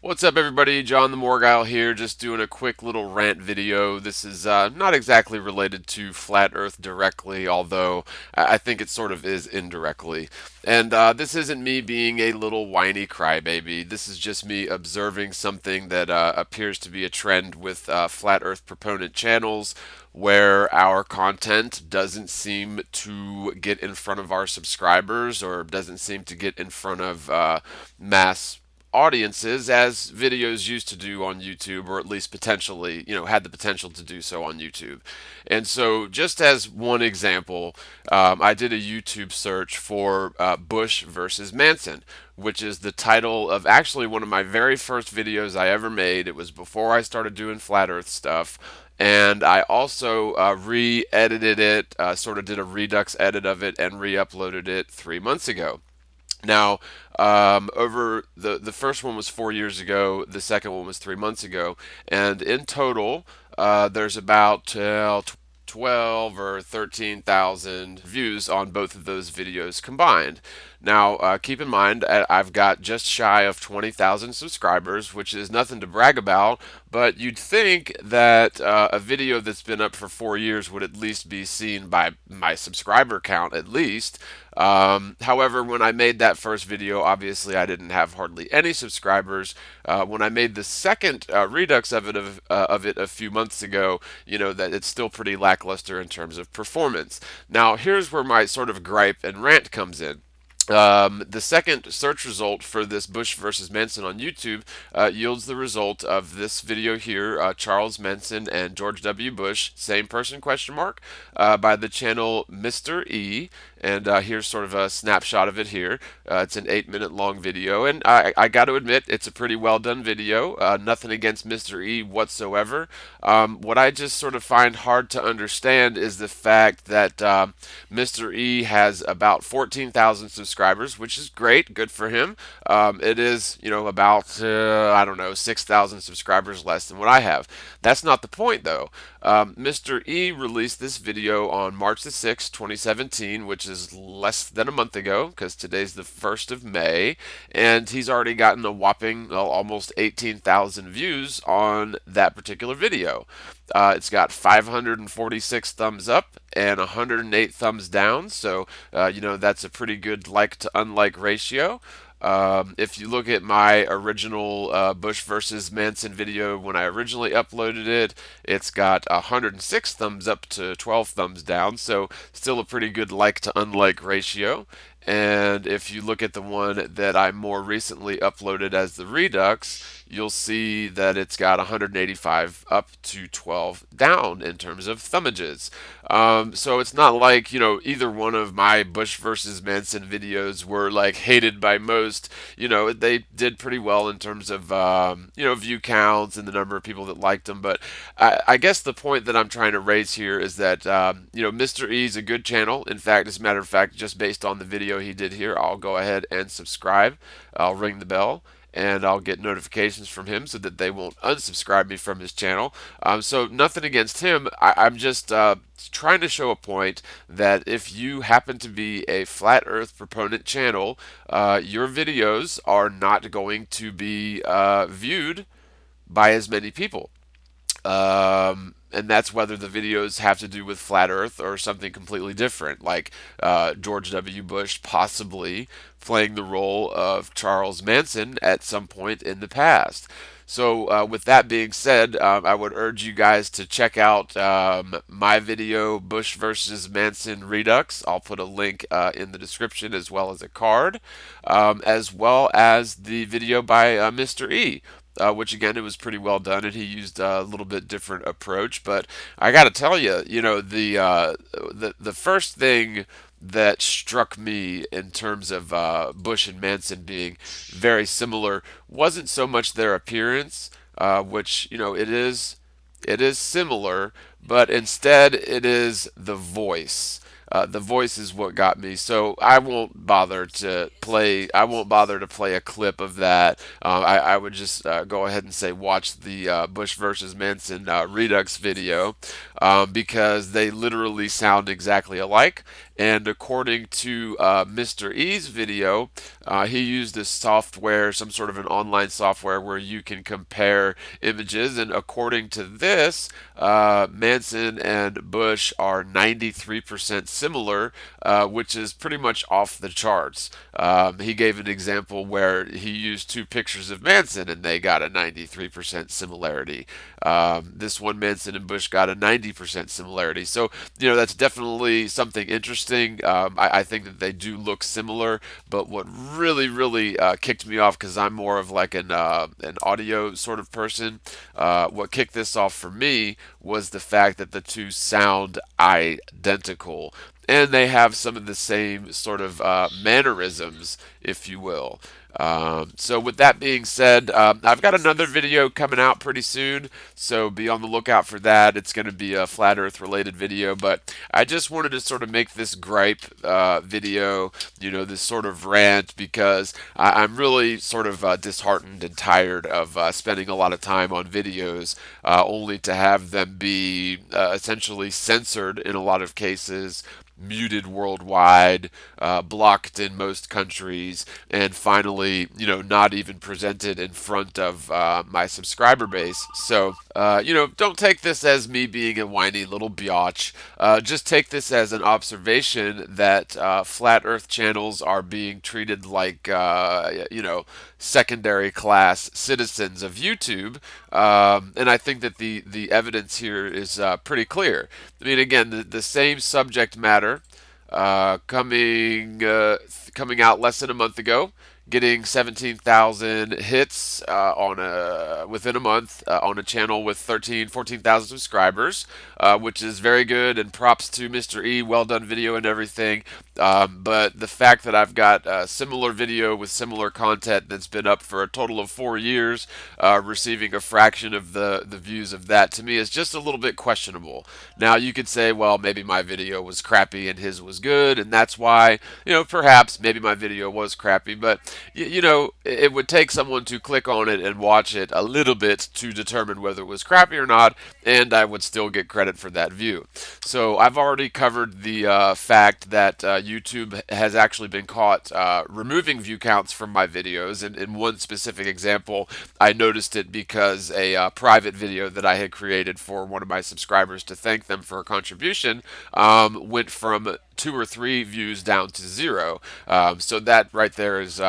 What's up, everybody? John TheMorgile here, just doing a quick little rant video. This is not exactly related to Flat Earth directly, although I think it sort of is indirectly. And this isn't me being a little whiny crybaby. This is just me observing something that appears to be a trend with Flat Earth proponent channels, where our content doesn't seem to get in front of our subscribers or doesn't seem to get in front of mass audiences as videos used to do on YouTube, or at least potentially, had the potential to do so on YouTube. And so, just as one example, I did a YouTube search for Bush versus Manson, which is the title of actually one of my very first videos I ever made. It was before I started doing flat Earth stuff. And I also re-edited it, sort of did a Redux edit of it, and re-uploaded it 3 months ago. Now, over the first one was 4 years ago. The second one was 3 months ago, and in total, there's about 12 or 13,000 views on both of those videos combined. Now, keep in mind, I've got just shy of 20,000 subscribers, which is nothing to brag about, but you'd think that a video that's been up for 4 years would at least be seen by my subscriber count, at least. However, when I made that first video, obviously I didn't have hardly any subscribers. When I made the second redux of it a few months ago, that it's still pretty lackluster in terms of performance. Now, here's where my sort of gripe and rant comes in. The second search result for this Bush versus Manson on YouTube yields the result of this video here, Charles Manson and George W. Bush, same person, question mark, by the channel Mr. E. And here's sort of a snapshot of it here. It's an 8-minute long video, and I got to admit, it's a pretty well done video. Nothing against Mr. E whatsoever. What I just sort of find hard to understand is the fact that Mr. E has about 14,000 subscribers, which is great, good for him. It is, about, I don't know, 6,000 subscribers less than what I have. That's not the point, though. Mr. E released this video on March the 6th, 2017, which is less than a month ago, because today's the 1st of May, and he's already gotten a whopping, well, almost 18,000 views on that particular video. It's got 546 thumbs up and 108 thumbs down, so that's a pretty good like to unlike ratio. If you look at my original Bush versus Manson video when I originally uploaded it, it's got 106 thumbs up to 12 thumbs down, so still a pretty good like to unlike ratio. And if you look at the one that I more recently uploaded as the Redux, you'll see that it's got 185 up to 12 down in terms of thumbages. So it's not like, either one of my Bush versus Manson videos were like hated by most. They did pretty well in terms of, view counts and the number of people that liked them. But I guess the point that I'm trying to raise here is that, Mr. E is a good channel. In fact, as a matter of fact, just based on the video he did here, I'll go ahead and subscribe. I'll ring the bell, and I'll get notifications from him so that they won't unsubscribe me from his channel. So nothing against him. I'm just trying to show a point that if you happen to be a flat Earth proponent channel, your videos are not going to be viewed by as many people. And that's whether the videos have to do with flat Earth or something completely different, like George W. Bush possibly playing the role of Charles Manson at some point in the past. So, with that being said, I would urge you guys to check out my video, Bush versus Manson Redux. I'll put a link in the description as well as a card, as well as the video by Mr. E. Which again, it was pretty well done, and he used a little bit different approach. But I got to tell you, the first thing that struck me in terms of Bush and Manson being very similar wasn't so much their appearance, which it is similar, but instead it is the voice. The voice is what got me. So I won't bother to play. I won't bother to play a clip of that. I would just go ahead and say watch the Bush versus Manson Redux video, because they literally sound exactly alike. And according to Mr. E's video, he used this software, some sort of an online software where you can compare images. And according to this, Manson and Bush are 93% similar, which is pretty much off the charts. He gave an example where he used two pictures of Manson and they got a 93% similarity. This one, Manson and Bush, got a 90% similarity. So, that's definitely something interesting. I think that they do look similar, but what really, really kicked me off, because I'm more of like an audio sort of person, what kicked this off for me was the fact that the two sound identical. And they have some of the same sort of mannerisms, if you will. So with that being said, I've got another video coming out pretty soon, so be on the lookout for that. It's going to be a flat Earth related video, but I just wanted to sort of make this gripe video, this sort of rant, because I'm really sort of disheartened and tired of spending a lot of time on videos only to have them be essentially censored in a lot of cases, muted worldwide, blocked in most countries, and finally, not even presented in front of my subscriber base. So, don't take this as me being a whiny little biatch. Just take this as an observation that flat Earth channels are being treated like, secondary class citizens of YouTube. And I think that the evidence here is pretty clear. I mean, again, the same subject matter coming out less than a month ago, getting 17,000 hits within a month on a channel with 14,000 subscribers, which is very good. And props to Mr. E, well done video and everything. But the fact that I've got a similar video with similar content that's been up for a total of 4 years, receiving a fraction of the views of that, to me is just a little bit questionable. Now you could say, well, maybe my video was crappy and his was good, and that's why, perhaps maybe my video was crappy, but it would take someone to click on it and watch it a little bit to determine whether it was crappy or not, and I would still get credit for that view. So I've already covered the fact that YouTube has actually been caught removing view counts from my videos, and in one specific example, I noticed it because a private video that I had created for one of my subscribers to thank them for a contribution went from 2 or 3 views down to 0. So that right there is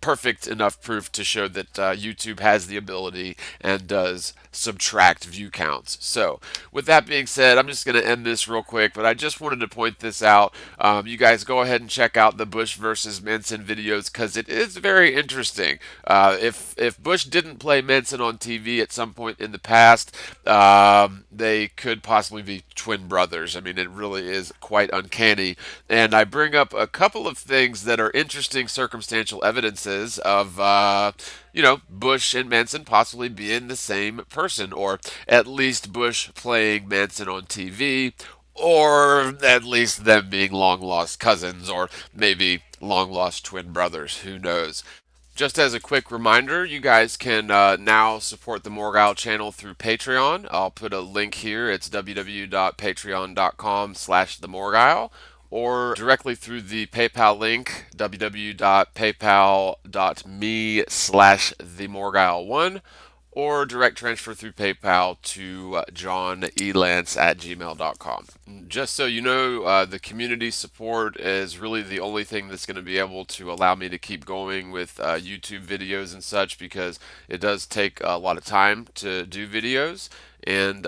perfect enough proof to show that YouTube has the ability and does subtract view counts. So, with that being said, I'm just going to end this real quick, but I just wanted to point this out. You guys go ahead and check out the Bush versus Manson videos, because it is very interesting. If Bush didn't play Manson on TV at some point in the past, they could possibly be twin brothers. I mean, it really is quite uncanny. And I bring up a couple of things that are interesting circumstantial evidences of, Bush and Manson possibly being the same person, or at least Bush playing Manson on TV, or at least them being long lost cousins, or maybe long lost twin brothers. Who knows? Just as a quick reminder, you guys can now support the Morgile channel through Patreon. I'll put a link here. It's www.patreon.com/themorgile, or directly through the PayPal link, www.paypal.me/themorgile1, or direct transfer through PayPal to johnelance@gmail.com. Just so you know, the community support is really the only thing that's going to be able to allow me to keep going with YouTube videos and such, because it does take a lot of time to do videos. And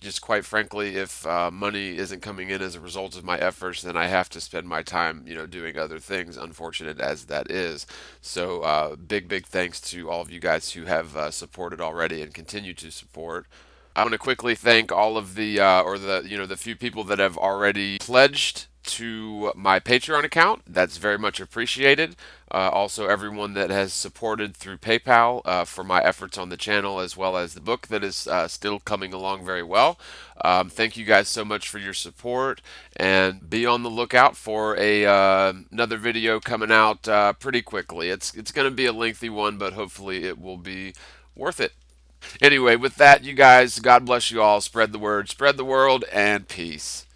just quite frankly, if money isn't coming in as a result of my efforts, then I have to spend my time, doing other things, unfortunate as that is. So big, big thanks to all of you guys who have supported already and continue to support. I want to quickly thank all of the few people that have already pledged to my Patreon account. That's very much appreciated. Also, everyone that has supported through PayPal for my efforts on the channel, as well as the book that is still coming along very well. Thank you guys so much for your support, and be on the lookout for a another video coming out pretty quickly. It's going to be a lengthy one, but hopefully it will be worth it. Anyway, with that, you guys, God bless you all. Spread the word, spread the world, and peace.